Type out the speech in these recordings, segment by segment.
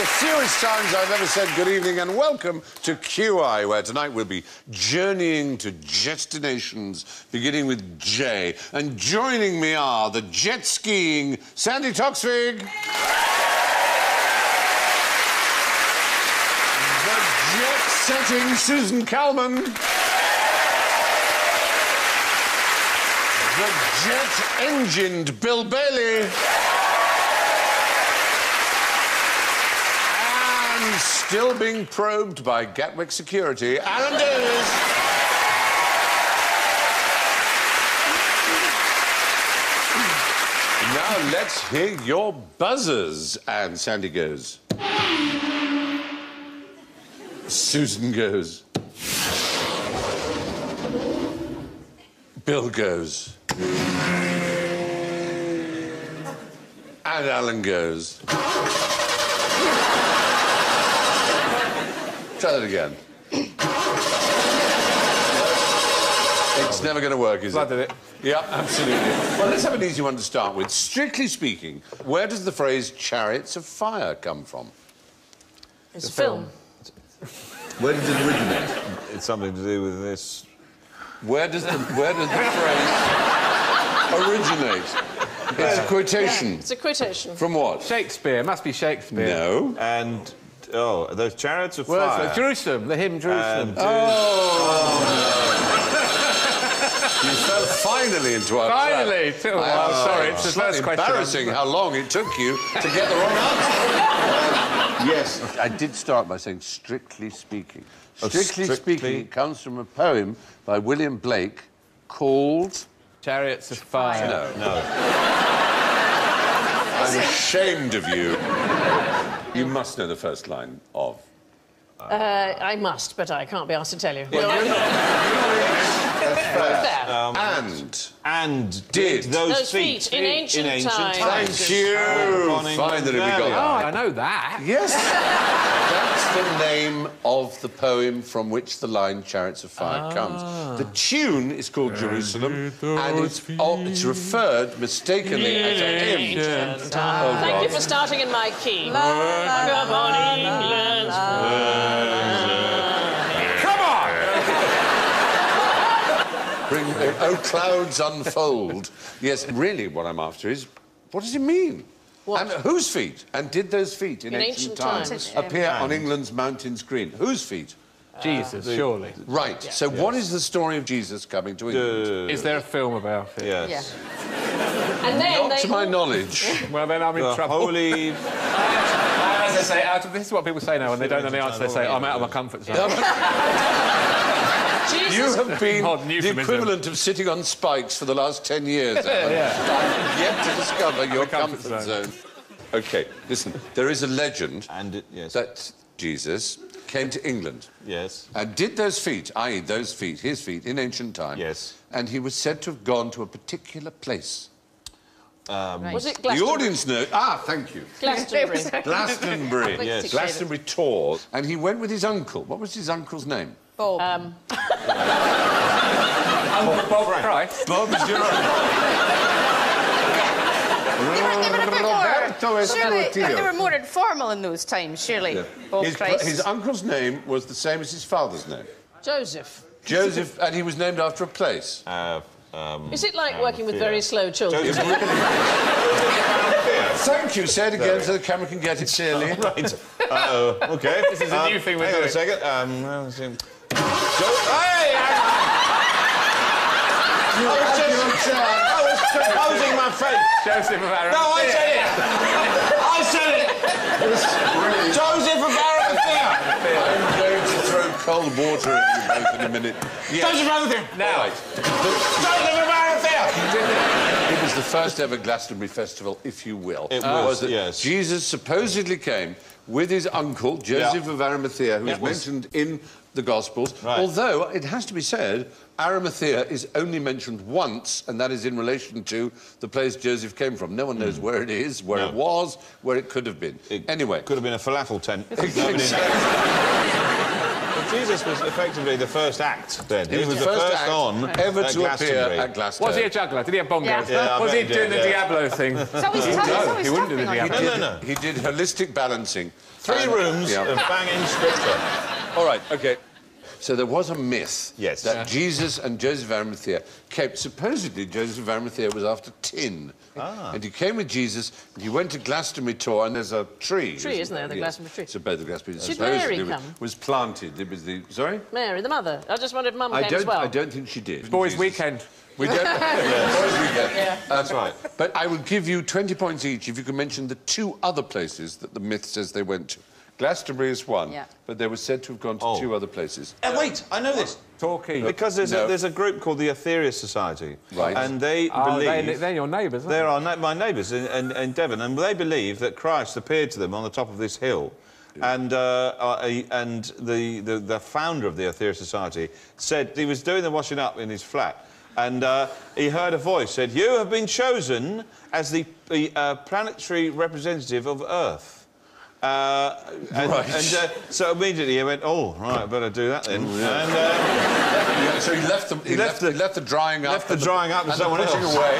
the fewest times I've ever said good evening and welcome to QI, where tonight we'll be journeying to destinations beginning with J. And joining me are the jet-skiing Sandy Toksvig, the jet-setting Susan Calman, the jet-engined Bill Bailey, and still being probed by Gatwick security, Alan Davies. Now let's hear your buzzers. And Sandy goes. Susan goes. Bill goes. And Alan goes. Try that again. It's never going to work, is Flooded it? it. Yeah, absolutely. Well, let's have an easy one to start with. Strictly speaking, where does the phrase chariots of fire come from? It's a film. Where does it originate? It's something to do with this. Where does the phrase originate? It's a quotation. It's a quotation. From what? Shakespeare. Must be Shakespeare. No. And, oh, those chariots of Well, fire. Jerusalem, the hymn Jerusalem. And, You fell finally into our trap. Finally! Sorry, it's the Slightly first question. embarrassing how long it took you to get the wrong answer. Yes, I did start by saying strictly speaking. Strictly speaking, it comes from a poem by William Blake called... Chariots of Fire. No. I'm ashamed of you. You must know the first line of... I must, but I can't be asked to tell you. And did those feet in ancient times. Thank you. Finally we got Oh, that. I know that. Yes. That's the name of the poem from which the line Chariots of Fire comes. The tune is called Jerusalem, and it's referred mistakenly as a hymn. Thank you for starting in my key. Upon England's Come on! Bring, oh, clouds unfold. Yes, really what I'm after is, what does it mean? What? And whose feet? And did those feet in ancient times appear on England's mountains green? Whose feet? Jesus, surely. Right. Yeah. So what is the story of Jesus coming to England? Is there a film about it? Yes. And then Not to my knowledge. Well, then I'm in The trouble. holy... As they say, this is what people say now when they don't know the answer. They say, I'm out of my comfort zone. You have been Modern the euphemism. equivalent of sitting on spikes for the last 10 years, Alan. Yeah. Yet to discover your comfort comfort zone. OK, listen, there is a legend that Jesus came to England. Yes. And did those feet, i.e. those feet, his feet, in ancient times. Yes. And he was said to have gone to a particular place. Was it The Glastonbury? audience know... Ah, thank you. Glastonbury. Glastonbury. Yes. Glastonbury tour. And he went with his uncle. What was his uncle's name? Bob. Bob Price. Bob is your Surely, they were more informal in those times, surely. Bob Price. His uncle's name was the same as his father's name. Joseph. Joseph, and he was named after a place. Is it like working with very slow children? Thank you. Say it again so the camera can get it clearly. Right. OK. This is a new thing we're hang on doing. a second. I was composing my face. Joseph of Arimathea. No, I said it. I said it. Joseph of Arimathea. I'm going to throw cold water at you both in a minute. Yes. Joseph of Arimathea. Now, right. Joseph of Arimathea. It was the first ever Glastonbury Festival, if you will. It was, that yes. Jesus supposedly came with his uncle, Joseph of Arimathea, who is mentioned in the Gospels. Right. Although, it has to be said, Arimathea is only mentioned once, and that is in relation to the place Joseph came from. No one knows where it is, where it was, where it could have been. Anyway. Could have been a falafel tent. Jesus was effectively the first act then. He was the first first act on ever at to appear Glastonbury. at Glastonbury. Was he a juggler? Did he have bongos? Yeah. Yeah, I Was he bet he doing did, the yeah. Diablo thing? So he's No, he wouldn't do the Diablo. No. He did holistic balancing. 3 rooms Yeah. of banging scripture. All right, OK. So there was a myth Yes. that Yeah. Jesus and Joseph of Arimathea kept... Supposedly, Joseph of Arimathea was after tin. And he came with Jesus, and he went to Glastonbury tour, and there's a tree. Isn't there, the Glastonbury tree? So both the Glastonbury Did supposedly Mary come? was planted. It was the... Sorry? Mary, the mother. I just wondered if Mum came as well. I don't think she did. Boys' Jesus. weekend. We don't... Boys' weekend. Yeah. That's right. But I will give you 20 points each if you can mention the 2 other places that the myth says they went to. Glastonbury is one, Yeah. but they were said to have gone to 2 other places. Wait, I know this. Torquay. Because there's a group called the Aetherius Society. Right. And they Oh, believe... they're your neighbours, aren't They're my neighbours in Devon, and they believe that Christ appeared to them on the top of this hill. And the founder of the Aetherius Society said he was doing the washing up in his flat, and he heard a voice said, "You have been chosen as the planetary representative of Earth." So immediately he went, "Oh, right, I better do that then." And, So he left the drying up. left the drying up to and someone pushing else. away.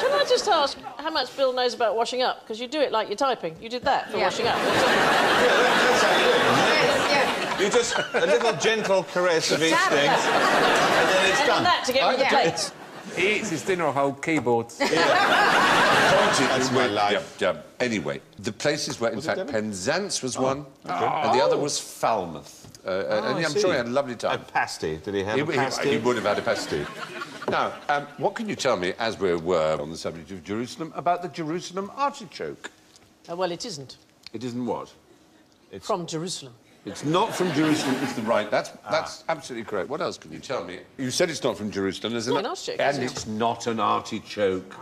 Can I just ask how much Bill knows about washing up? Because you do it like you're typing. You did that for Yeah. washing up. That's how you do it, isn't it? Yeah. You just a little gentle caress of each Tap thing, it. and then it's And done. that to get rid of the plates. He eats his dinner off old keyboards. That's my life. Yeah. Anyway, the places were, in fact, Penzance was one, and the other was Falmouth. And I'm sure he had a lovely time. A pasty. Did he have a He pasty? would have had a pasty. Now, what can you tell me, as we were on the subject of Jerusalem, about the Jerusalem artichoke? Well, it isn't. It isn't what? From Jerusalem. It's not from Jerusalem, it's the right. That's absolutely correct. What else can you tell me? You said it's not from Jerusalem, isn't Not it? an artichoke, And is it? it's not an artichoke. Do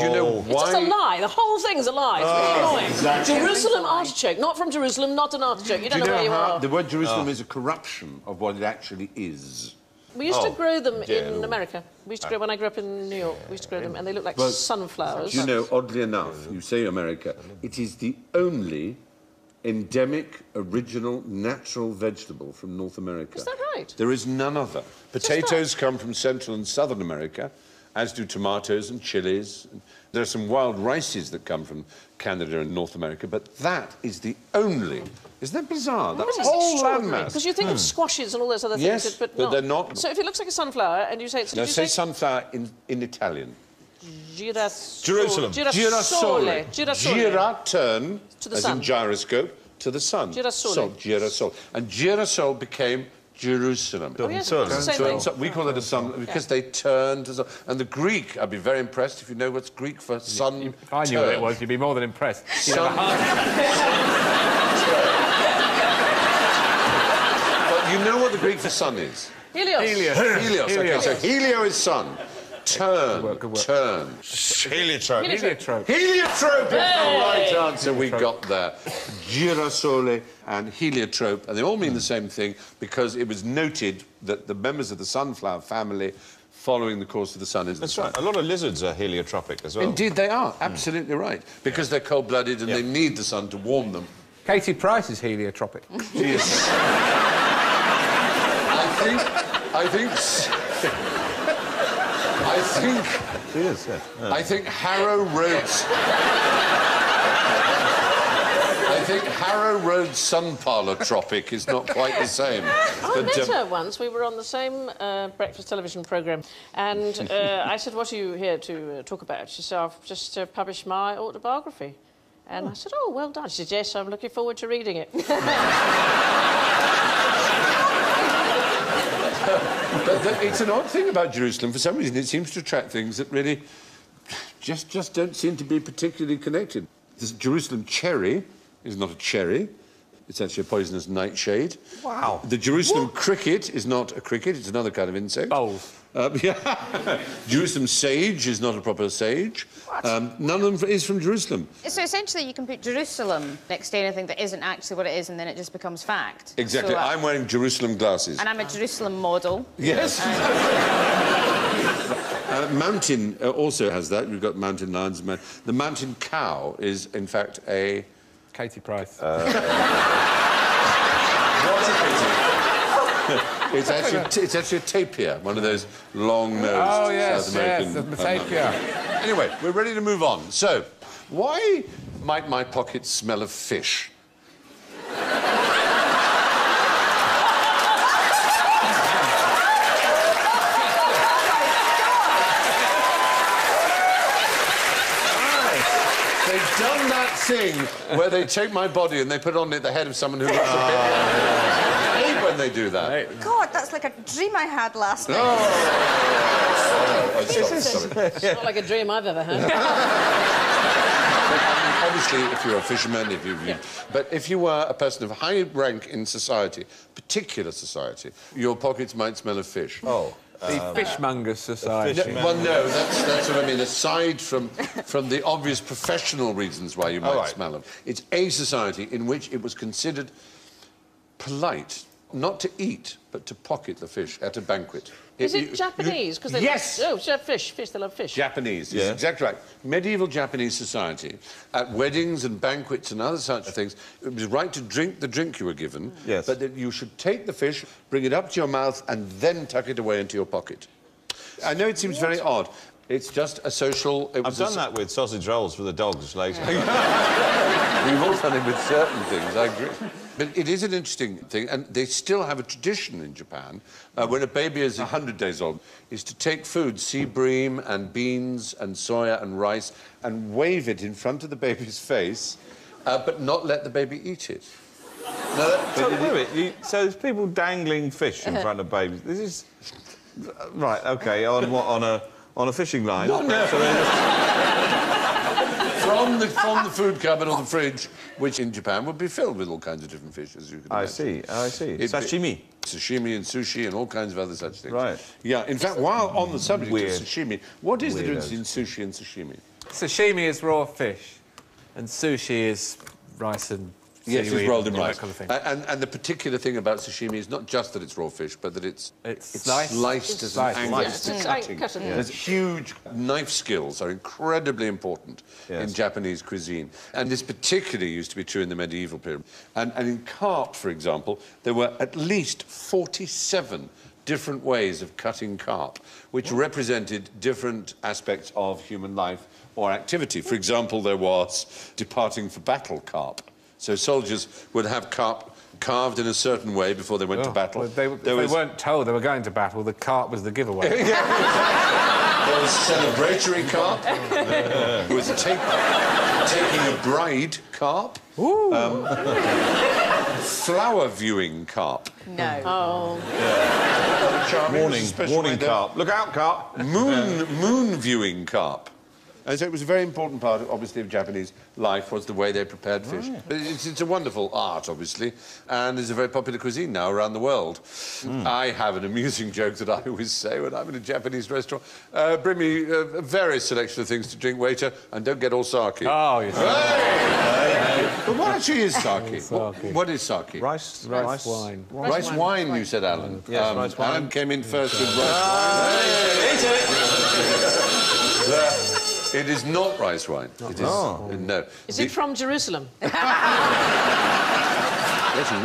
you know why? It's just a lie. The whole thing's a lie. It's really annoying. exactly. Jerusalem artichoke. Not from Jerusalem, not an artichoke. You don't know where you are. The word Jerusalem is a corruption of what it actually is. We used to grow them dear in Lord. America. We used to grow, when I grew up in New York, we used to grow them, and they look like Well, sunflowers. Do you know, oddly enough, you say America, it is the only endemic, original, natural vegetable from North America. Is that right? There is none other. Potatoes come from Central and Southern America, as do tomatoes and chilies. There are some wild rices that come from Canada and North America, but that is the only... Isn't that bizarre? That That's whole extraordinary. landmass. Because you think of squashes and all those other things, Yes, but but they're not. So if it looks like a sunflower and you say... So Now did you say sunflower in Italian. Jerusalem. Girasole. Girasole. Gira, turn, To the as sun. in gyroscope, to the sun. Girasole. So, girasole. And girasole became Jerusalem. Oh, yes, Turn. it's the same thing. So we call it a sun because they turned to sun. And the Greek, I'd be very impressed if you know what's Greek for sun. If I knew what it was, you'd be more than impressed. Sun. But you know what the Greek for sun is? Helios. Helios. Okay, so helio is sun. Turn. Good work. Turn. Heliotrope. Heliotrope. Heliotrope is the right answer we got there. Girasole and heliotrope, and they all mean the same thing because it was noted that the members of the sunflower family following the course of the sun is That's the sun. right. A lot of lizards are heliotropic as well. Indeed, they are. Absolutely right. Because they're cold-blooded and they need the sun to warm them. Katie Price is heliotropic. She is... She is, yeah. I think Harrow Road's... I think Harrow Road sun parlour tropic is not quite the same. I met her once. We were on the same breakfast television programme, and I said, "What are you here to talk about?" She said, "I've just published my autobiography." And I said, "Oh, well done." She said, "Yes, I'm looking forward to reading it." But it's an odd thing about Jerusalem. For some reason, it seems to attract things that really just don't seem to be particularly connected. This Jerusalem cherry is not a cherry. It's actually a poisonous nightshade. Wow. The Jerusalem cricket is not a cricket. It's another kind of insect. Bowls. Yeah. Jerusalem sage is not a proper sage. None of them is from Jerusalem. So essentially, you can put Jerusalem next to anything that isn't actually what it is, and then it just becomes fact. Exactly. So, I'm wearing Jerusalem glasses. and I'm a Jerusalem model. Yes. Mountain also has that. You've got mountain lions. The mountain cow is, in fact, a... Katie Price. What a pity. It's actually a tapir, one of those long-nosed Oh, yes, South American... yes, the tapir. Anyway, we're ready to move on. So, why might my pockets smell of fish? They've done that thing where they take my body and they put on it the head of someone who looks a bit... I hate when they do that. God, that's like a dream I had last night. Stop. It's not like a dream I've ever had. Obviously, if you're a fisherman, but if you were a person of high rank in society, particular society, your pockets might smell of fish. Oh. The Fishmongers Society. Well, no, that's what I mean. Aside from the obvious professional reasons why you might smell them, it's a society in which it was considered polite not to eat, but to pocket the fish at a banquet. Is it Japanese? Because they yes! love... Oh, fish. They love fish. Japanese, yes. Exactly right. Medieval Japanese society, at weddings and banquets and other such things, it was right to drink the drink you were given, but that you should take the fish, bring it up to your mouth, and then tuck it away into your pocket. I know it seems very odd. It's just a social... I've done that with sausage rolls for the dogs later. We've all done it with certain things, I agree. But it is an interesting thing, and they still have a tradition in Japan, when a baby is 100 days old, is to take food, sea bream and beans and soya and rice, and wave it in front of the baby's face, but not let the baby eat it. So there's people dangling fish in front of babies. This is... Right, OK, on what, on a fishing line? No. So from the food cupboard or the fridge, which in Japan would be filled with all kinds of different fish, as you can imagine. I see. Sashimi. Sashimi and sushi and all kinds of other such things. Right. Yeah, in fact, while on the subject of sashimi, what is the difference in sushi and sashimi? Sashimi is raw fish, and sushi is rice and yes, it's rolled in rice. Kind of thing. And the particular thing about sashimi is not just that it's raw fish, but that it's sliced as an angle. Yes, it's cutting. There's huge knife skills are incredibly important in Japanese cuisine. And this particularly used to be true in the medieval period. And in carp, for example, there were at least 47 different ways of cutting carp, which represented different aspects of human life or activity. For example, there was departing for battle carp. So soldiers would have carp carved in a certain way before they went to battle. Well, they weren't told they were going to battle. The carp was the giveaway. There was celebratory carp. There was taking a bride carp. Flower viewing carp. No. Oh. Warning carp. Look out, carp. Moon viewing carp. And so it was a very important part, obviously, of Japanese life, was the way they prepared fish. But it's a wonderful art, obviously, and it's a very popular cuisine now around the world. I have an amusing joke that I always say when I'm in a Japanese restaurant. Bring me a various selection of things to drink, waiter, and don't get all sake. Oh, yes. But what actually is sake? What is sake? Rice wine. Rice wine, you said, Alan. Yes, rice wine. Alan came in first with rice wine. Eat it! It is not rice wine. It is... No. Is it from Jerusalem? The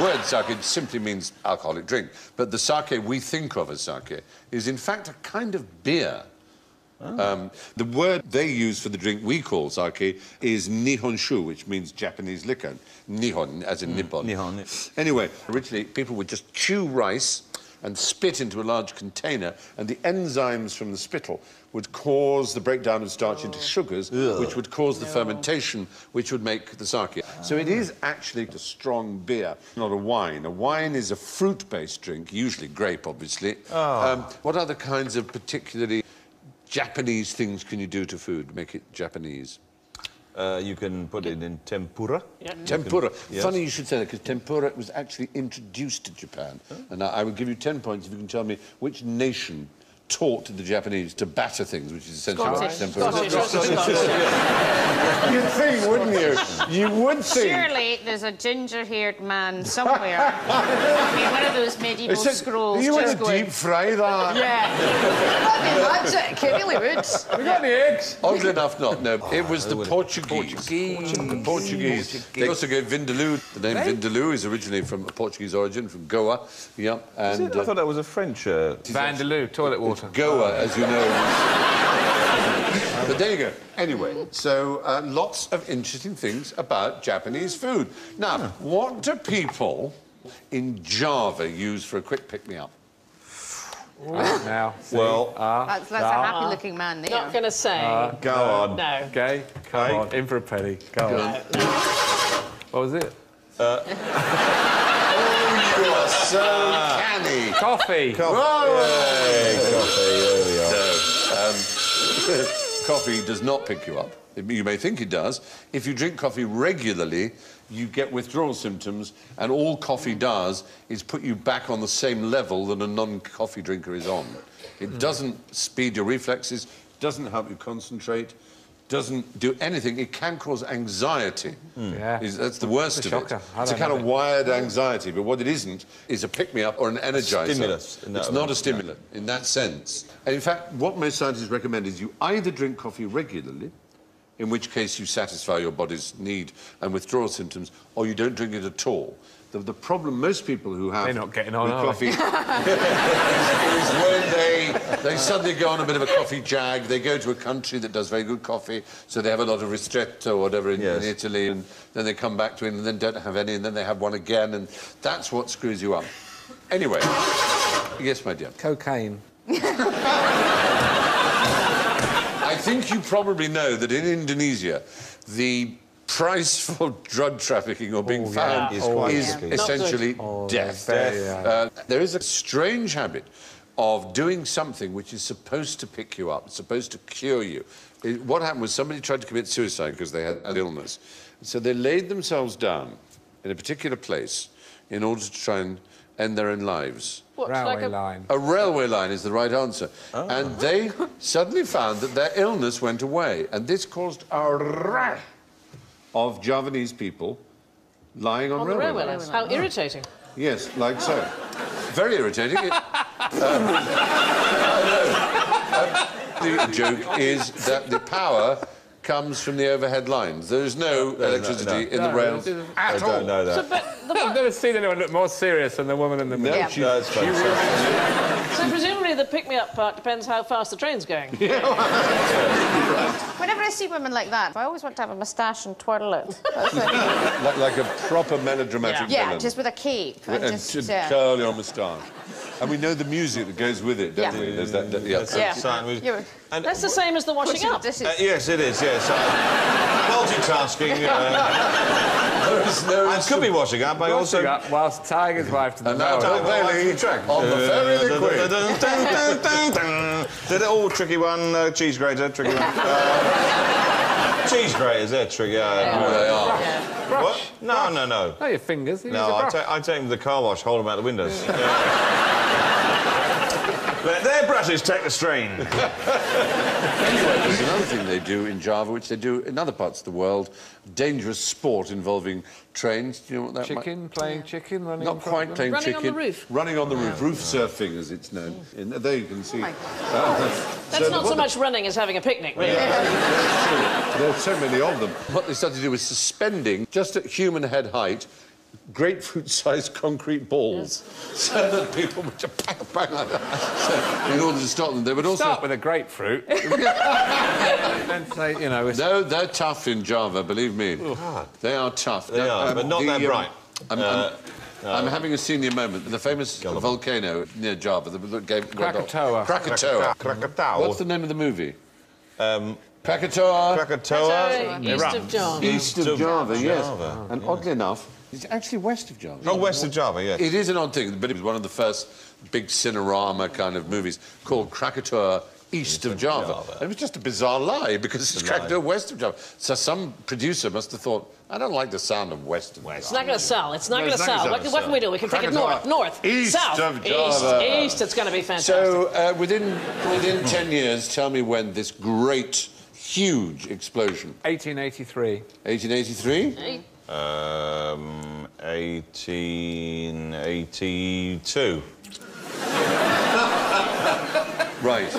word sake simply means alcoholic drink, but the sake we think of as sake is, in fact, a kind of beer. The word they use for the drink we call sake is nihonshu, which means Japanese liquor. Nihon, as in Nippon. Nihon. Anyway, originally, people would just chew rice and spit into a large container, and the enzymes from the spittle would cause the breakdown of starch into sugars, which would cause the fermentation, which would make the sake. So it is actually a strong beer, not a wine. A wine is a fruit-based drink, usually grape, obviously. What other kinds of particularly Japanese things can you do to food, make it Japanese? You can put it in tempura. Yeah. Tempura. Funny you should say that, because tempura was actually introduced to Japan. And I will give you 10 points if you can tell me which nation taught the Japanese to batter things, which is essentially what Scottish. tempura is. You'd think, wouldn't you? You would think. Surely there's a ginger-haired man somewhere. I mean, one of those medieval scrolls. You just would going, deep fry that. yeah. That'd be magic. It really would. Have we got any eggs? Oddly enough, not. No, it was the Portuguese. The Portuguese. They also gave Vindaloo. The name Vindaloo is originally from a Portuguese origin, from Goa. Yeah, and I thought that was a French... Vandaloo, toilet water. Goa, as you know. But there you go. Anyway, so lots of interesting things about Japanese food. Now, what do people in Java use for a quick pick-me-up? Now, Well, That's a happy-looking man there. Not going to say. go on. No. okay, come on, in for a penny. Go on. What was it? You are so canny. Coffee. Coffee does not pick you up. You may think it does. If you drink coffee regularly, you get withdrawal symptoms, and all coffee does is put you back on the same level that a non-coffee drinker is on. It doesn't speed your reflexes, doesn't help you concentrate, doesn't do anything. It can cause anxiety. Yeah. That's the worst of it. shocker. I It's a don't kind know of it. wired anxiety, but what it isn't is a pick-me-up or an energizer. Stimulus, in that It's way. not a stimulant in that sense. And in fact, what most scientists recommend is you either drink coffee regularly, in which case you satisfy your body's need and withdrawal symptoms, or you don't drink it at all. The problem most people who have They're not getting on, with are coffee is when they suddenly go on a bit of a coffee jag. They go to a country that does very good coffee, so they have a lot of ristretto or whatever in Italy, and then they come back to it and then don't have any, and then they have one again, and that's what screws you up. Anyway, yes, my dear. Cocaine. I think you probably know that in Indonesia, the price for drug trafficking or being found is quite essentially death. There is a strange habit of doing something which is supposed to pick you up, supposed to cure you. What happened was somebody tried to commit suicide because they had an illness. So they laid themselves down in a particular place in order to try and end their own lives. What, Railway like a... line. A railway line is the right answer. And they suddenly found that their illness went away. And this caused a rash of Javanese people lying on On the railway railway lines. lines. How irritating. Yes, like so. Very irritating. The joke is that the power comes from the overhead lines. There is no electricity in the rails I at all. don't know that. So, but I've never seen anyone look more serious than the woman in the middle. Yeah. That's fantastic. so presumably the pick-me-up part depends how fast the train's going. Whenever I see women like that, I always want to have a moustache and twirl it. That's it. Like a proper melodramatic Yeah, villain. just with a cape. And just, curl your moustache. And we know the music that goes with it, don't Yeah. we? There's that, Yeah. Sign and That's the same as the washing up. yes, it is, yes. Multitasking. There is no I could be washing up, I also... Washing up whilst tying his wife to the And now railway. Tom Bailey on the very liquid. Oh, tricky one, cheese grater, tricky one. Cheese graters, they're tricky. They are. What? No. No, your fingers. You use No, a brush. I take them to the car wash, hold them out the windows. Let their brushes take the strain. Anyway, there's another thing they do in Java, which they do in other parts of the world. Dangerous sport involving trains. Do you know what that Chicken, playing chicken, running Not in front quite of playing Running on chicken. the roof. Running on the roof. Roof surfing, as it's known. There you can see. That's not so much running as having a picnic, really. There are so many of them. What they started to do was suspending, just at human head height, grapefruit-sized concrete balls, so that people would just bang, bang like that. So, in order to stop them, they would also... Start with a grapefruit. And say, you know... No, they're tough in Java, believe me. They are tough. They are, but not that bright. I'm having a senior moment. The famous volcano near Java, the game... Krakatoa. Krakatoa. What's the name of the movie? Krakatoa. Krakatoa. East of Java. East of Java, yes. Java, And oddly enough, it's actually west of Java. Oh, west of Java, yes. It is an odd thing, but it was one of the first big cinerama kind of movies called Krakatoa east of Java. And it was just a bizarre lie, because it's Krakatoa west of Java. So some producer must have thought, I don't like the sound of west of Java. It's not going to sell. It's not going to sell. What can we do? We can take it north, east south, of Java. east. It's going to be fantastic. So within 10 years, tell me when this great, huge explosion. 1883. 1883? 1882. Right. Ladies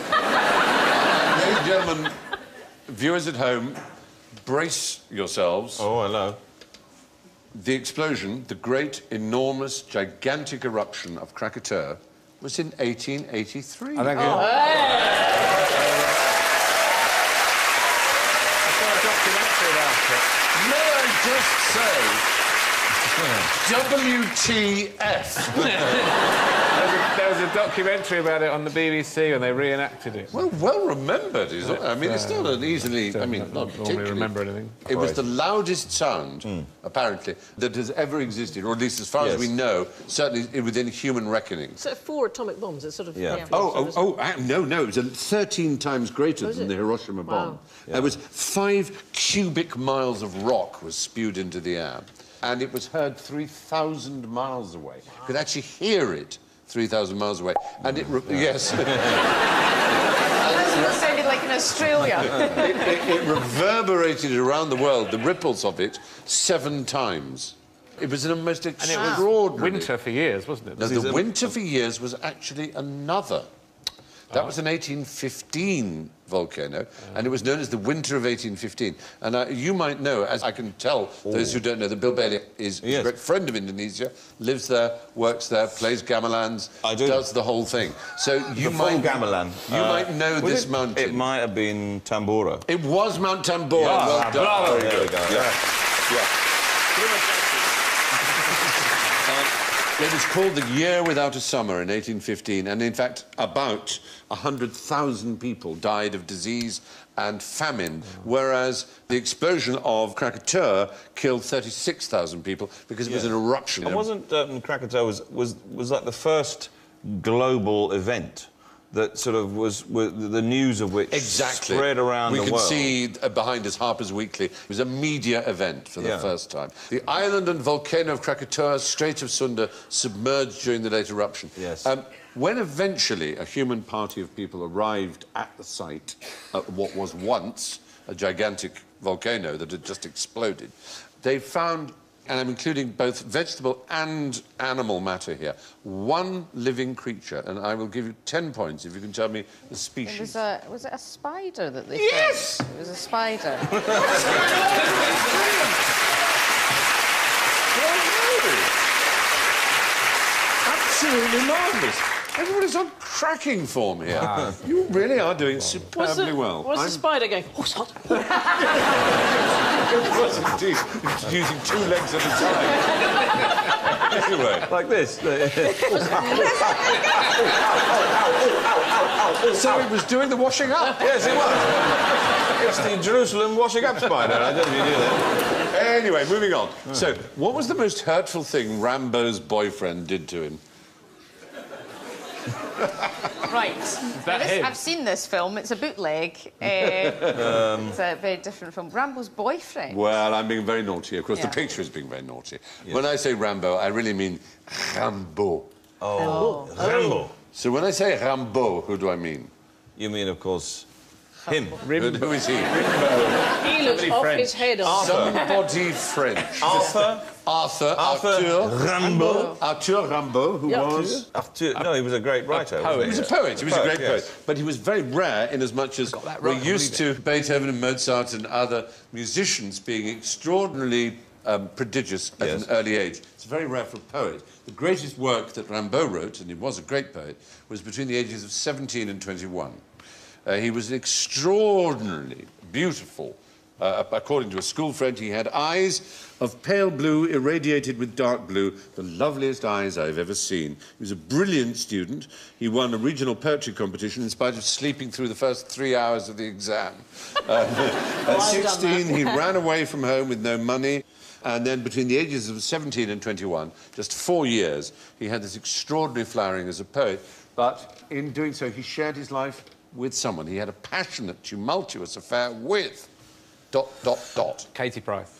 and gentlemen, viewers at home, brace yourselves. Oh, hello. The explosion, the great, enormous, gigantic eruption of Krakatoa, was in 1883. I think Oh, I saw a documentary about it. May I just say, WTF? There was a documentary about it on the BBC and they reenacted it. Well remembered, is it? I mean, it's not an easily... I mean, not normally particularly... remember anything. It was the loudest sound, apparently, that has ever existed, or at least as far as we know, certainly within human reckoning. So 4 atomic bombs. It's sort of... Yeah. No, it was 13 times greater than the Hiroshima bomb. There was 5 cubic miles of rock was spewed into the air, and it was heard 3,000 miles away. You could actually hear it 3,000 miles away. And it... yes. That's what it sounded like in Australia. it reverberated around the world, the ripples of it, 7 times. It was an most extraordinary... Winter for years, wasn't it? No, the winter for years was actually another. That was an 1815 volcano, and it was known as the Winter of 1815. And you might know, as I can tell those who don't know, that Bill Bailey is a great friend of Indonesia, lives there, works there, plays gamelans, does the whole thing. So you might... gamelan. You might know this mountain. It might have been Tambora. It was Mount Tambora. Well done. Bravo. There we go. Yeah. It was called the Year Without a Summer in 1815, and in fact, about 100,000 people died of disease and famine, whereas the explosion of Krakatoa killed 36,000 people because it was an eruption. And wasn't Krakatoa was like the first global event that sort of was the news of which spread around the world. We can see behind us Harper's Weekly. It was a media event for the first time. The island and volcano of Krakatoa, Strait of Sunda, submerged during the late eruption. Yes. When eventually a human party of people arrived at the site of what was once a gigantic volcano that had just exploded, they found, and I'm including both vegetable and animal matter here, 1 living creature, and I will give you 10 points if you can tell me the species. Was it a spider that they Yes! found? It was a spider. Absolutely marvellous. Everybody's on cracking form here. You really are doing superbly well. Was the spider going... Oh, it's hot. It was indeed. It's using 2 legs at a time. Anyway. Like this. So it was doing the washing up. Yes, it was. It's the Jerusalem washing up spider. I don't know if you knew that. Anyway, moving on. So, what was the most hurtful thing Rambo's boyfriend did to him? Right. him? I've seen this film. It's a bootleg. It's a very different film. Rambo's boyfriend. Well, I'm being very naughty. Of course, the picture is being very naughty. Yes. When I say Rambo, I really mean Rambo. Rambo. So when I say Rambo, who do I mean? You mean, of course, him. Who is he? He looks off his head on. Somebody French. Arthur Rambo. Arthur Rambo, who was... No, he was a great writer. He was a poet. He was a great poet. Yes. But he was very rare in as much as we're used to Beethoven and Mozart and other musicians being extraordinarily prodigious at an early age. It's very rare for a poet. The greatest work that Rimbaud wrote, and he was a great poet, was between the ages of 17 and 21. He was extraordinarily beautiful. According to a school friend, he had eyes of pale blue irradiated with dark blue, the loveliest eyes I've ever seen. He was a brilliant student. He won a regional poetry competition in spite of sleeping through the first 3 hours of the exam. At 16, he ran away from home with no money. And then between the ages of 17 and 21, just 4 years, he had this extraordinary flowering as a poet. But in doing so, he shared his life with someone. He had a passionate, tumultuous affair with... ... Katie Price.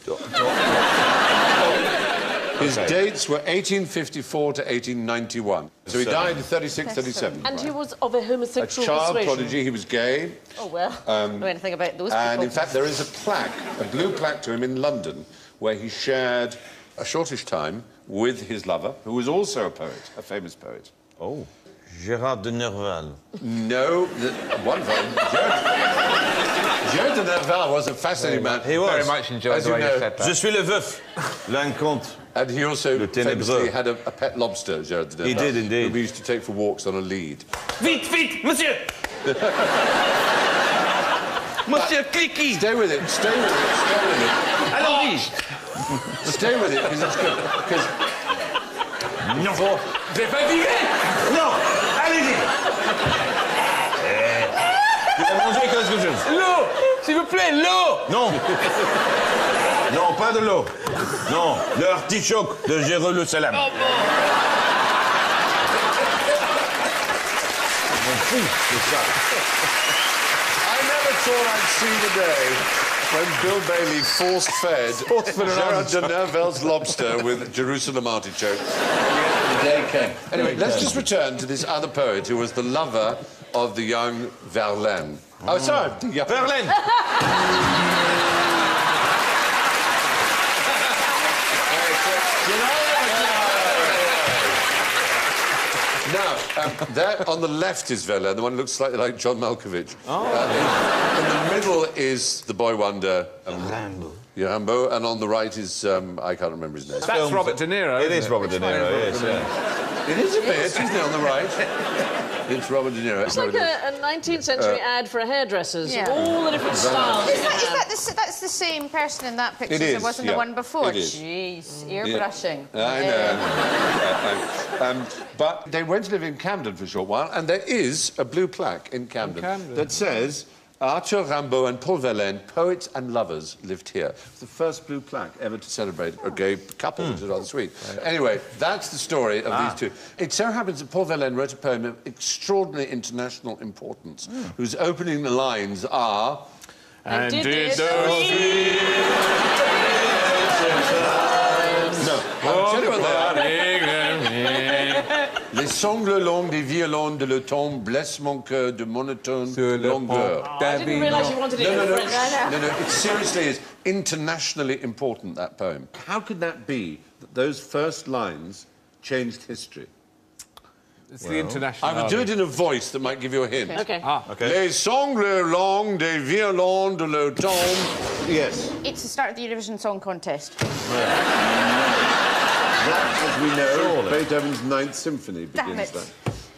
His dates were 1854 to 1891. So he died in 36, 37. And he was of a homosexual A child persuasion. prodigy, he was gay. Oh, well, I don't know anything about those And people. in fact, there is a plaque, a blue plaque to him in London, where he shared a shortish time with his lover, who was also a poet, a famous poet. Oh. Gérard de Nerval. No, one vote. Gérard de Nerval was a fascinating man. He was. Very much enjoyed As the you way know, you said that. Je suis le veuf. L'un compte. And he also Le ténébreux. famously had a pet lobster, Gérard de Nerval. He did indeed. Who we used to take for walks on a lead. Vite, vite, monsieur! Monsieur Clicky! Stay with it, stay with it, stay with it. Allons-y! Stay with it, because it's good. Because Non! J'ai pas viré! Non! Allez-y! Tu as mangé quelque chose? L'eau! S'il vous plaît, l'eau! Non. Non, pas de l'eau. Non, de l'artichoke de Jérusalem. Oh, bon. I never thought I'd see the day when Bill Bailey force-fed Gérard de Nerval's lobster with Jerusalem artichoke. And yet the day came. Anyway, let's just return to this other poet who was the lover of the young Verlaine. Oh, sorry, the young... Verlaine. Now, there on the left is Verlaine, the one who looks slightly like John Malkovich. Oh. In the middle is the boy wonder, Rambo, and on the right is, I can't remember his name. That's Robert De Niro. It is Robert De Niro, yes, yeah. It is a bit, isn't it, on the right? It's Robert De Niro. It's like a 19th century ad for hairdressers. Yeah. All the different styles. That's the same person in that picture It as is, it was in yeah. the one before? It is. Jeez, ear-brushing. I know. But they went to live in Camden for a short while, and there is a blue plaque in Camden, that says Arthur Rimbaud and Paul Verlaine, poets and lovers, lived here. It's the first blue plaque ever to celebrate a gay couple, which is rather sweet. Anyway, that's the story of these two. It so happens that Paul Verlaine wrote a poem of extraordinary international importance, whose opening lines are... And did No, I'll tell you what they are. Les sangles longues des violons de l'automne blessent mon cœur de monotone longueur. I didn't realise you wanted it in French. No, it seriously is internationally important, that poem. How could that be that those first lines changed history? It's the international. I will do it in a voice that might give you a hint. OK. Les sangles longues des violons de l'automne. Yes. It's the start of the Eurovision Song Contest. As we know, Beethoven's Ninth Symphony begins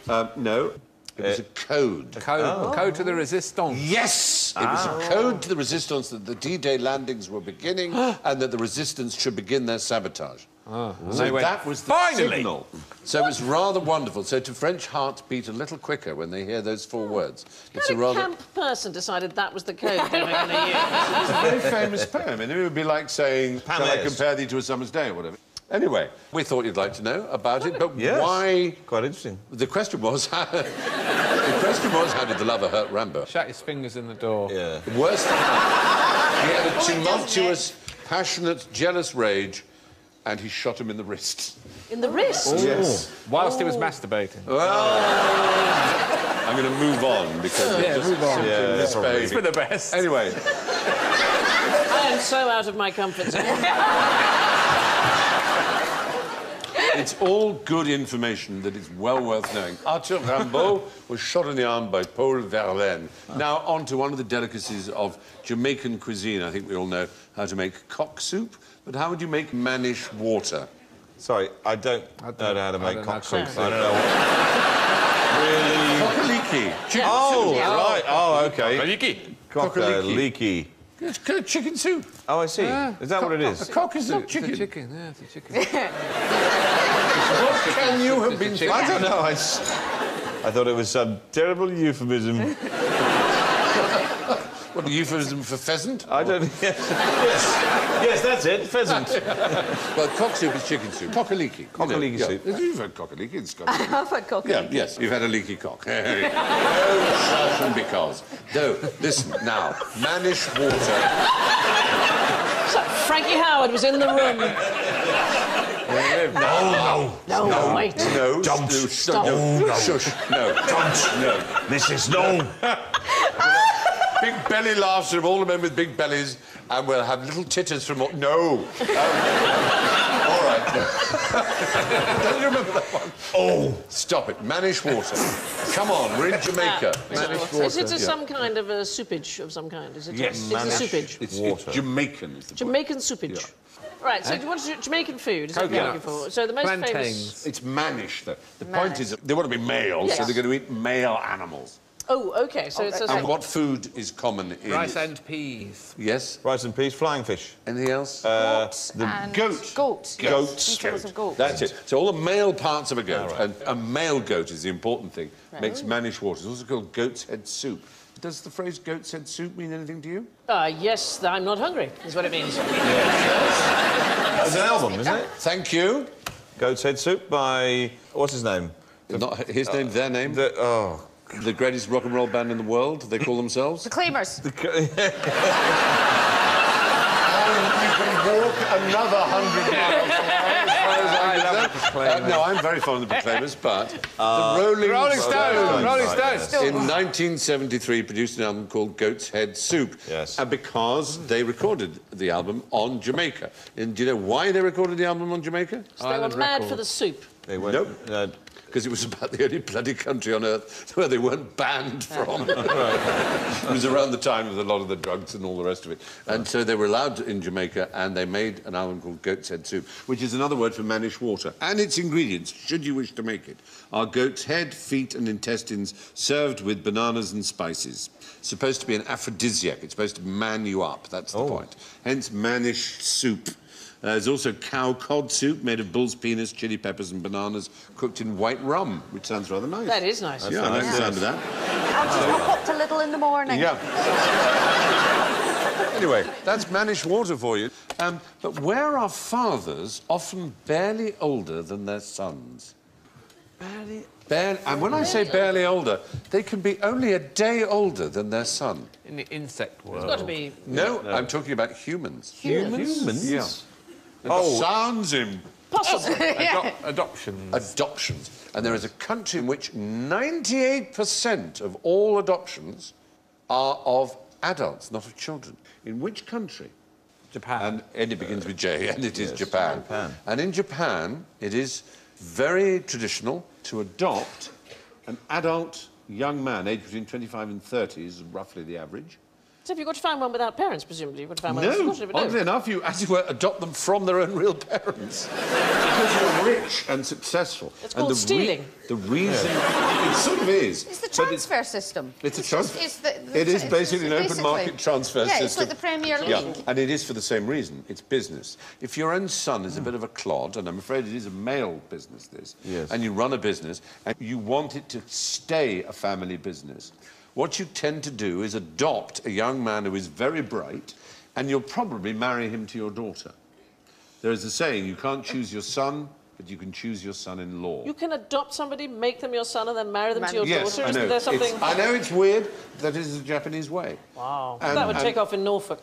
that. No, it was a code. Code to the Resistance. Yes! It was a code to the resistance that the D-Day landings were beginning and that the resistance should begin their sabotage. So that was the signal. So it was rather wonderful. So to French hearts beat a little quicker when they hear those four words. It's a rather... camp person decided that was the code they were going to use. It's a very famous poem, and it would be like saying, shall I compare thee to a summer's day, or whatever. Anyway, we thought you'd like to know about it, but why... Quite interesting. The question was, how did the lover hurt Rambo? Shut his fingers in the door. Yeah. The worst thing, he had a tumultuous, passionate, jealous rage, and he shot him in the wrist. In the wrist? Yes. Whilst he was masturbating. Well, I'm going to move on, because... move on. This baby. It's for the best. Anyway. I am so out of my comfort zone. It's all good information that is well worth knowing. Arthur Rimbaud was shot in the arm by Paul Verlaine. Now, on to one of the delicacies of Jamaican cuisine. I think we all know how to make cock soup, but how would you make manish water? Sorry, I don't know how to make cock soup. I don't know. Really? Cockaliki. Oh, right. Oh, OK. Cockaliki. Leaky. It's chicken soup. Oh, I see. Is that what it is? A cock is a chicken. It's a chicken, yeah, it's a chicken. What can you have been thinking? I don't know. I thought it was some terrible euphemism. What, a euphemism for pheasant? I don't... Yes, that's That's it, pheasant. Well, cock soup is chicken soup. Cock-a-leekie. Cock-a-leekie soup. Yeah. You've had cock-a-leekie in Scotland. I've had cock. Yeah, yes, you've had a leaky cock. No, shush and because. No, listen, now, Manish water. Frankie Howard was in the room. No, wait. No, Don't. Stop. No, shush, no. Don't. No. Mrs. No. Big belly laughs from all the men with big bellies, and we'll have little titters from all... No. All right. Don't you remember that one? Oh. Stop it. Manish water. Come on, we're in Jamaica. Manish water. Is it Yeah. some kind of a soupage of some kind? Is it? Yes, It's a soupage. It's Water. Jamaican. Is the Jamaican soupage. Yeah. Right, so do you want to do Jamaican food? Is what you're looking for? So the most famous... Plantains. It's Manish, though. The point is they want to be male, so Yes. they're going to eat male animals. Oh, OK, so it's... And what food is common in... Rice and peas. Yes? Rice and peas, flying fish. Anything else? Goat the and goat. Goat. Goats. Details of goat. That's it. So all the male parts of a goat, and a male goat is the important thing, makes Manish water. It's also called goat's head soup. Does the phrase goat's head soup mean anything to you? Yes, I'm not hungry, is what it means. It's an album, isn't it? Thank you. Goat's Head Soup by... What's his name? Not his name, their name. Oh. The greatest rock and roll band in the world, they call themselves. The Claimers. And you can walk another 100 miles I love the Proclaimers. no, I'm very fond of the Proclaimers, but the Rolling Stones. Rolling Stones. in 1973 produced an album called Goat's Head Soup. Yes. And because they recorded the album on Jamaica. And do you know why they recorded the album on Jamaica? So they were mad for the soup. They went... Nope. Because it was about the only bloody country on earth where they weren't banned from. It was around the time of a lot of the drugs and all the rest of it. And so they were allowed in Jamaica, and they made an album called Goat's Head Soup, which is another word for Manish water. And its ingredients, should you wish to make it, are goat's head, feet and intestines served with bananas and spices. It's supposed to be an aphrodisiac. It's supposed to man you up. That's the point. Hence Manish soup. There's also cow cod soup made of bull's penis, chili peppers and bananas cooked in white rum, which sounds rather nice. That is nice. Yeah, I like the sound of that. I'll just hop up to Lidl in the morning. Yeah. Anyway, that's Manish water for you. But where are fathers often barely older than their sons? Barely, and when I say barely older, they can be only a day older than their son. In the insect world. It's got to be... No, I'm talking about humans. Humans? Yeah. Sounds impossible. Adoptions. Adoptions. And there is a country in which 98% of all adoptions are of adults, not of children. In which country? Japan. And it begins with J, and it is Japan. And in Japan, it is very traditional to adopt an adult young man, aged between 25 and 30 is roughly the average. So have you got to find one without parents, presumably? You've got to find one No, without children, oddly enough, you, as it were, adopt them from their own real parents. Because you're rich and successful. It's called stealing. The reason... It sort of is. It's the transfer system. It's a transfer. It is basically an open market transfer system. Yeah, it's like the Premier League. Yeah, and it is for the same reason. It's business. If your own son is a bit of a clod, and I'm afraid it is a male business, this, and you run a business, and you want it to stay a family business, what you tend to do is adopt a young man who is very bright, and you'll probably marry him to your daughter. There is a saying, you can't choose your son, but you can choose your son-in-law. You can adopt somebody, make them your son, and then marry them to your Yes, daughter? I know. Isn't there something... I know it's weird. That is the Japanese way. Wow. That would take off in Norfolk.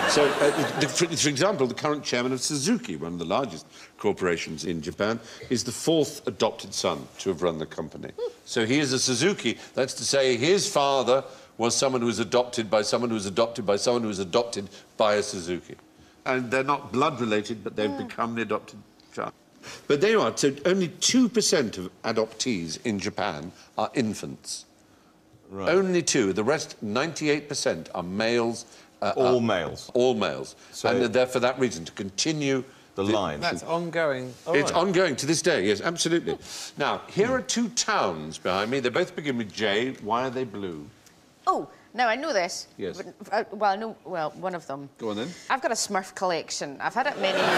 So, for example, the current chairman of Suzuki, one of the largest corporations in Japan, is the fourth adopted son to have run the company. So he is a Suzuki. That's to say his father was someone who was adopted by someone who was adopted by someone who was adopted by a Suzuki. And they're not blood-related, but they've become the adopted child. But there you are. So only 2% of adoptees in Japan are infants. Right. Only 2. The rest, 98%, are males. All males. All males. So and they're there for that reason, to continue the line. That's ongoing. It's ongoing to this day, yes, absolutely. Now, here are 2 towns behind me. They both begin with J. Why are they blue? Oh, no, I know this. Yes. Well, one of them. Go on then. I've got a Smurf collection. I've had it many years.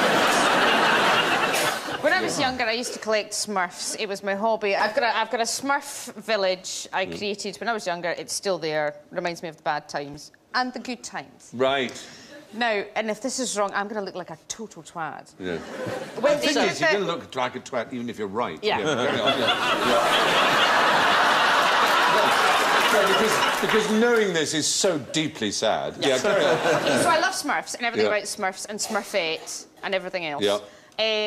When I was younger, I used to collect Smurfs. It was my hobby. I've got a Smurf village I created when I was younger. It's still there. Reminds me of the bad times. and the good times. Right. Now, and if this is wrong, I'm going to look like a total twat. Yeah. When The thing is, you're going to look like a twat even if you're right. Yeah. Carry on, because knowing this is so deeply sad. Yeah, carry on. So I love Smurfs and everything Yeah. about Smurfs and Smurfette and everything else. Yeah.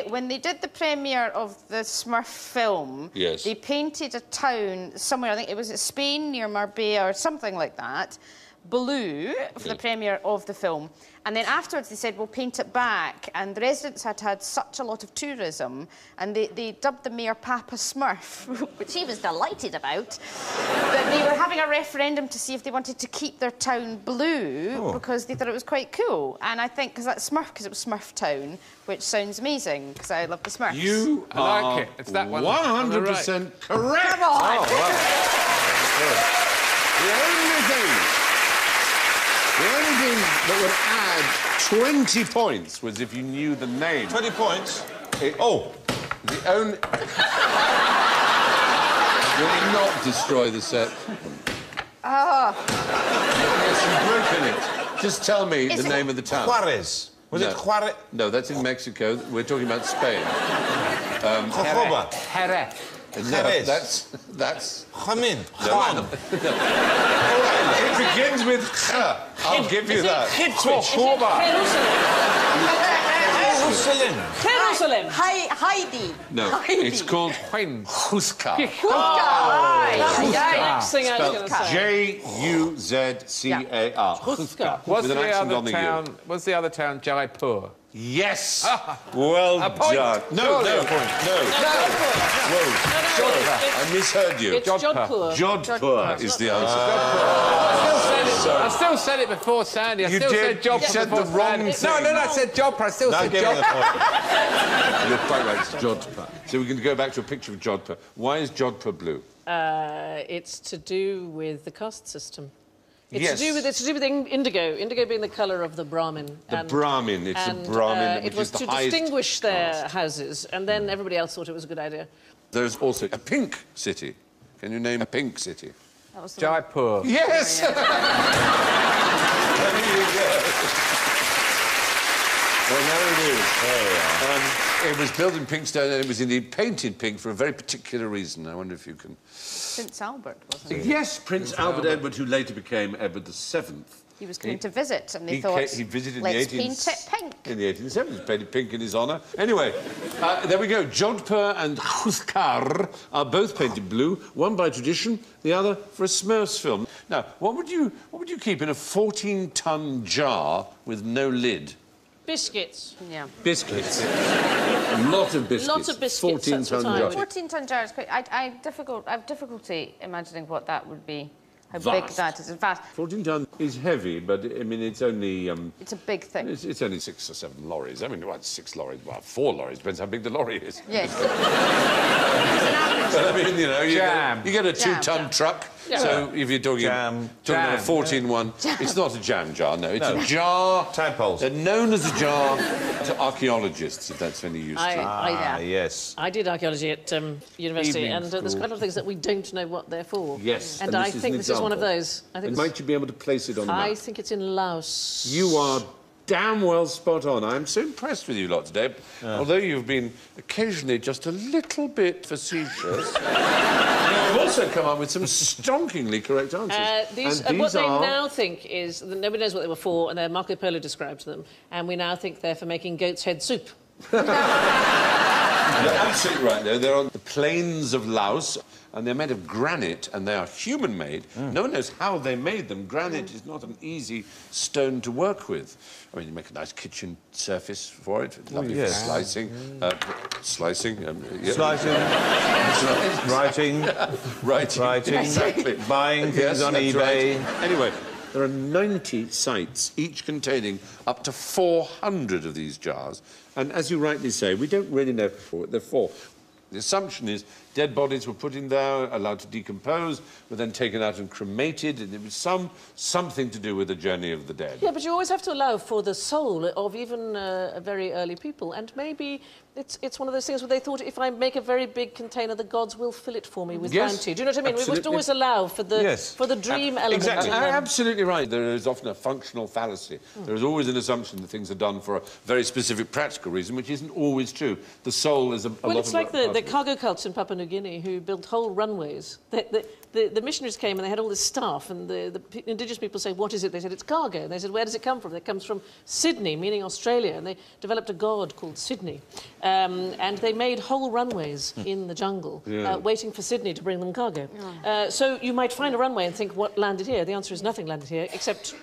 When they did the premiere of the Smurf film, Yes. they painted a town somewhere, I think it was in Spain, near Marbella or something like that, blue for the premiere of the film. And then afterwards they said, we'll paint it back. And the residents had had such a lot of tourism, and they dubbed the mayor Papa Smurf, which he was delighted about, that they were having a referendum to see if they wanted to keep their town blue because they thought it was quite cool. And I think, because that's Smurf, because it was Smurf Town, which sounds amazing, because I love the Smurfs. You I like are it. It's that one on the 100% correct. Come on! Oh, wow. The only thing that would add 20 points was if you knew the name. 20 points. The only... Will not destroy the set. Yes, you've broken it. Just tell me the name of the town. Juarez. Was it Juarez? No, that's in Mexico. We're talking about Spain. Jojoba. Jerez. No, Jerez. that's... Jamin. Juan. It begins with Ch. I'll give you that. Jerusalem. Jerusalem. Heidi. No, Heidi. it's called Cusca. Next thing I was going to say. J-U-Z-C-A-R. Cusca. What's With an the accent other on the town? U. What's the other town? Jaipur. Yes. Well point. done. No. Whoa. Sorry, I misheard you. It's Jodhpur. Jodhpur is the answer. I still said it before Sandy. I You still did. said Jodhpur You said before the wrong Sandy. thing. No, I said Jodhpur. I still Don't said give me the Jodhpur. point. You're quite right, it's Jodhpur. So we're going to go back to a picture of Jodhpur. Why is Jodhpur blue? It's to do with the caste system. It's Yes. to do with indigo. Indigo being the colour of the Brahmin. The Brahmin. It's the Brahmin, which it was is the to highest distinguish their caste. houses, and then everybody else thought it was a good idea. There's also a pink city. Can you name a pink city? That was the Jaipur. Yes! There you go. Well, there it is. It was built in pink stone and it was indeed painted pink for a very particular reason. I wonder if you can... Prince Albert, wasn't it? Yes, Prince Albert Edward, who later became Edward VII. He was coming to visit, and they thought, He visited let's in the 18th... paint it pink. In the 1870s, painted pink in his honour. Anyway, there we go. Jodhpur and Khuskar are both painted blue, one by tradition, the other for a Smurfs film. Now, what would you keep in a 14-ton jar with no lid? Biscuits. Yeah. Biscuits. A lot of biscuits. Lots of biscuits, that's what 14-ton I jar. would- 14-ton jar is quite... I have difficulty imagining what that would be. How Vast. big that is. Vast. 14-ton is heavy, but, I mean, it's only... It's a big thing. It's only 6 or 7 lorries. I mean, well, 6 lorries, well, 4 lorries, depends how big the lorry is. Yes. But I mean, you know, you get a Jam. 2-ton truck. Yeah. So if you're talking about a 14 one, it's not a jam jar, no. It's a jar... Tadpoles. Known as a jar to archaeologists, if that's any use to you. Yes. I did archaeology at university, Evening and there's school. quite a lot of things that we don't know what they're for. Yes, And and I this is think an this is one of example. those. I think And it's- might you be able to place it on the I map? think it's in Laos. You are damn well spot on. I'm so impressed with you lot today. Although you've been occasionally just a little bit facetious, you've also come up with some stonkingly correct answers. These, and what these they are... now think is that nobody knows what they were for, and Marco Polo described them, and we now think they're for making goat's head soup. You're absolutely right, though. They're on the plains of Laos, and they're made of granite, and they are human-made. No one knows how they made them. Granite is not an easy stone to work with. I mean, you make a nice kitchen surface for it, lovely for slicing. Slicing. Yeah. Slicing. Writing. Writing. Exactly. Buying things on that's eBay. right. Anyway, there are 90 sites, each containing up to 400 of these jars. And as you rightly say, we don't really know what they're for. The assumption is dead bodies were put in there, allowed to decompose, were then taken out and cremated, and it was something to do with the journey of the dead. Yeah, but you always have to allow for the soul of even very early people. And maybe it's one of those things where they thought, if I make a very big container, the gods will fill it for me with bounty. Do you know what I mean? Absolutely. We must always allow for the dream element. Exactly. in them. Absolutely right. There is often a functional fallacy. There is always an assumption that things are done for a very specific practical reason, which isn't always true. The soul is a lot Well, it's of like the puzzles. cargo cults in Papua New Guinea who built whole runways. The missionaries came and they had all this staff, and the indigenous people say, what is it? They said, it's cargo. And they said, where does it come from? It comes from Sydney, meaning Australia. And they developed a god called Sydney. And they made whole runways in the jungle, waiting for Sydney to bring them cargo. So you might find a runway and think, what landed here? The answer is nothing landed here, except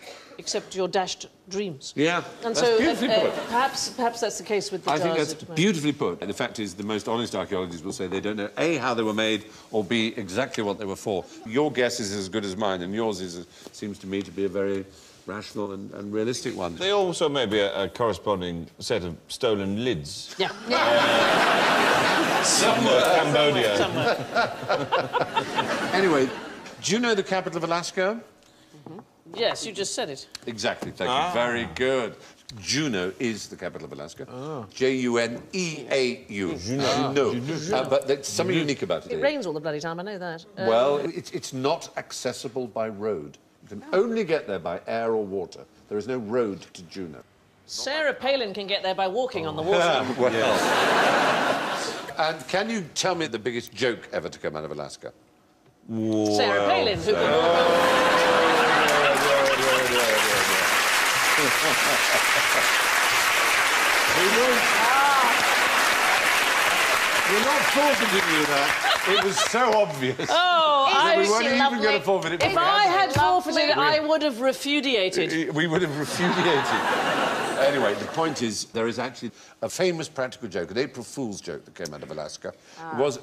your dashed dreams. Yeah, And that's so beautifully put. perhaps that's the case with the I think jars that's at- beautifully put. And the fact is, the most honest archaeologists will say they don't know, A, how they were made, or B, exactly what they were for. Your guess is as good as mine, and yours seems to me to be a very rational and realistic one. They also may be a corresponding set of stolen lids. Yeah. Somewhere. Cambodia. Anyway, do you know the capital of Alaska? Yes, you just said it. Exactly, thank you. Very good. Juneau is the capital of Alaska. Juneau. Juneau. But there's something unique about it. It rains all the bloody time, I know that. Well, it's not accessible by road. You can only get there by air or water. There is no road to Juneau. Sarah Palin can get there by walking on the water. And can you tell me the biggest joke ever to come out of Alaska? Sarah Palin, who can We're not forfeiting you that. It was so obvious. Oh, We weren't even going to forfeit it. if I had forfeited, I would have repudiated. We would have repudiated. Anyway, the point is, there is actually a famous practical joke, an April Fool's joke that came out of Alaska.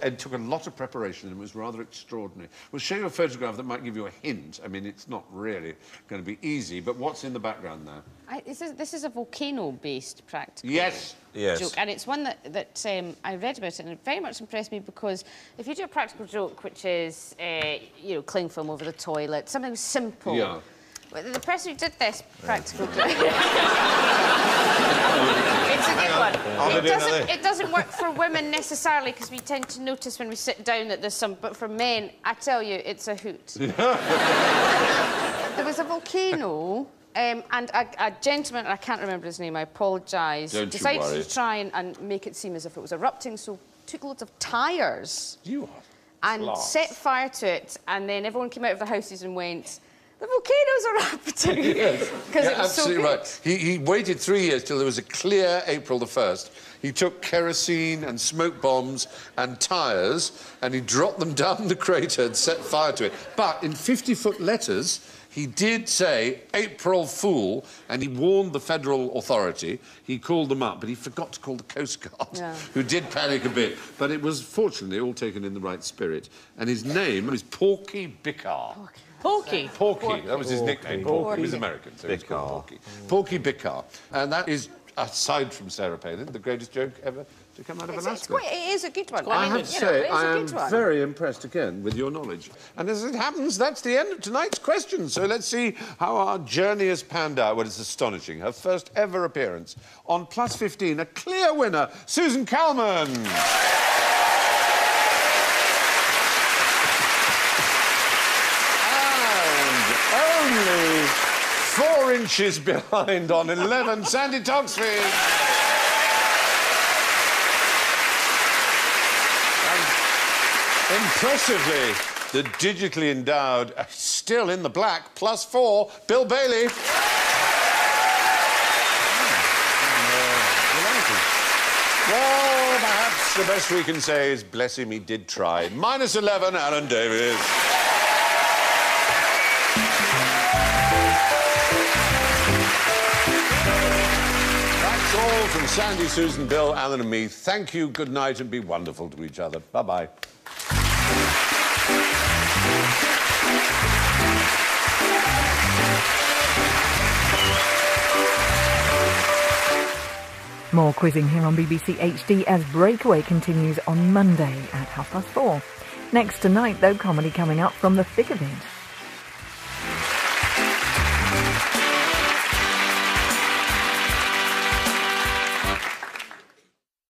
It took a lot of preparation and it was rather extraordinary. We'll show you a photograph that might give you a hint. I mean, it's not really going to be easy, but what's in the background now? This is a volcano-based practical Yes. joke, and it's one that I read about it, and it very much impressed me because if you do a practical joke, which is, cling film over the toilet, something simple. Yeah. Well, the person who did this practical joke... it's a good one. It doesn't work for women necessarily, because we tend to notice when we sit down that there's some... But for men, I tell you, it's a hoot. There was a volcano... and a gentleman, I can't remember his name, I apologise, decided worry. to try and make it seem as if it was erupting, so took loads of tyres and set fire to it, and then everyone came out of their houses and went, the volcano's erupting. Because it was so absolutely good. right. He waited 3 years till there was a clear April the 1st. He took kerosene and smoke bombs and tyres and he dropped them down the crater and set fire to it. But in 50-foot letters, he did say, April Fool, and he warned the federal authority. He called them up, but he forgot to call the Coast Guard, who did panic a bit. But it was, fortunately, all taken in the right spirit. And his name is Porky Bickar. Porky. Porky, that was his nickname. Porky. He was American, so he was called Porky. Porky Bickar. And that is, aside from Sarah Palin, the greatest joke ever to come out of Alaska. It is a good one. I have to say, it's I a am good one. very impressed again with your knowledge. And as it happens, that's the end of tonight's question. So let's see how our journey has panned out. Well, it's astonishing. Her first ever appearance on Plus 15, a clear winner, Susan Calman. And only 4 inches behind on 11, Sandy Toxfield. Impressively, the digitally endowed, still in the black, +4, Bill Bailey. Well, perhaps the best we can say is, bless him, he did try. -11, Alan Davies. That's all from Sandy, Susan, Bill, Alan and me. Thank you, good night, and be wonderful to each other. Bye-bye. More quizzing here on BBC HD as Breakaway continues on Monday at 4:30. Next tonight, though, comedy coming up from The Thick of It.